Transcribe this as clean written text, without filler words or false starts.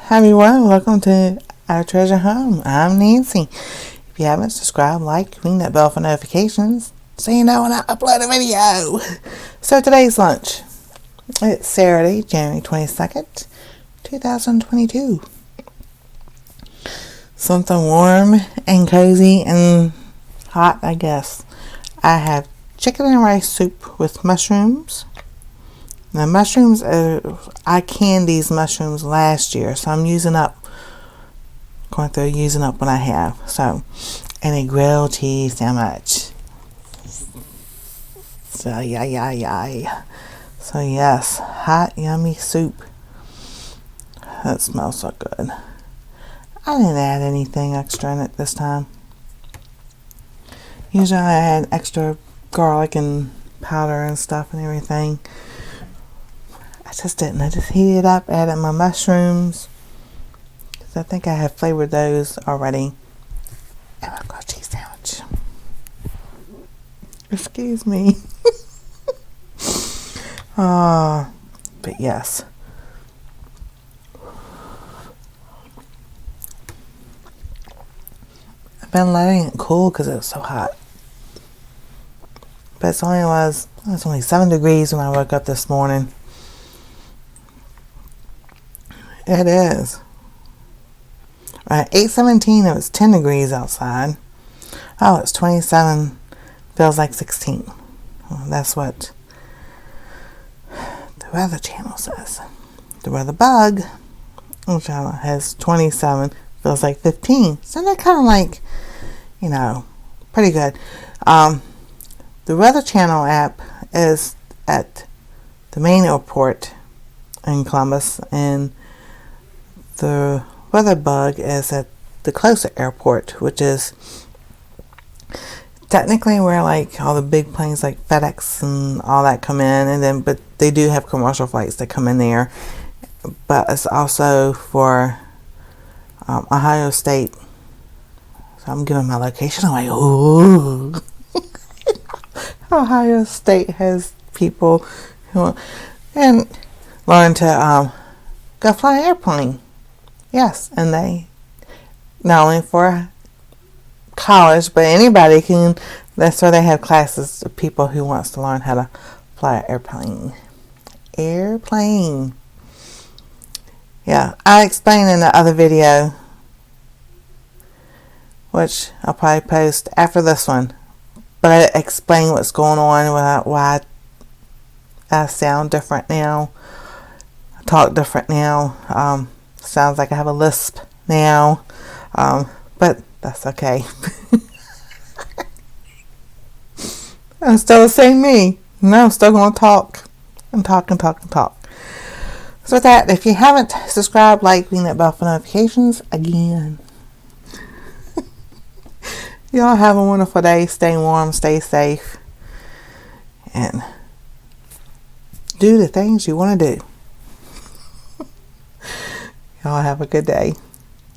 Hi everyone, welcome to Our Treasure Home. I'm Nancy. If you haven't subscribed, like, ring that bell for notifications so you know when I upload a video. So today's lunch. It's Saturday, January 22nd, 2022. Something warm and cozy and hot, I guess. I have chicken and rice soup with mushrooms. Now mushrooms, I canned these mushrooms last year, so I'm using up what I have. So, and a grilled cheese sandwich. So, yay. So, yes, hot, yummy soup. That smells so good. I didn't add anything extra in it this time. Usually I add extra garlic and powder and stuff and everything. I just didn't. I just heated it up, added my mushrooms. Because I think I have flavored those already. And my grilled cheese sandwich. Excuse me. But yes. I've been letting it cool because it was so hot. But it was only 7 degrees when I woke up this morning. It is. At 8:17, it was 10 degrees outside. Oh, it's 27. Feels like 16. Well, that's what the Weather Channel says. The Weather Bug Channel has 27. Feels like 15. So they're kind of like, pretty good. The Weather Channel app is at the main airport in Columbus, and the Weather Bug is at the closer airport, which is technically where like all the big planes like FedEx and all that come in, and but they do have commercial flights that come in there. But it's also for Ohio State. So I'm giving my location away. Ooh. Ohio State has people who and learn to go fly an airplane. Yes, and they not only for college, but anybody can. That's where they have classes of people who wants to learn how to fly an airplane. Yeah, I explained in the other video, which I'll probably post after this one. But I explain what's going on, why I sound different now, I talk different now. Sounds like I have a lisp now, but that's okay. I'm still the same me. No, I'm still going to talk and talk. So with that, if you haven't subscribed, like, ring that bell for notifications again. Y'all have a wonderful day. Stay warm, stay safe, and do the things you want to do. Y'all have a good day.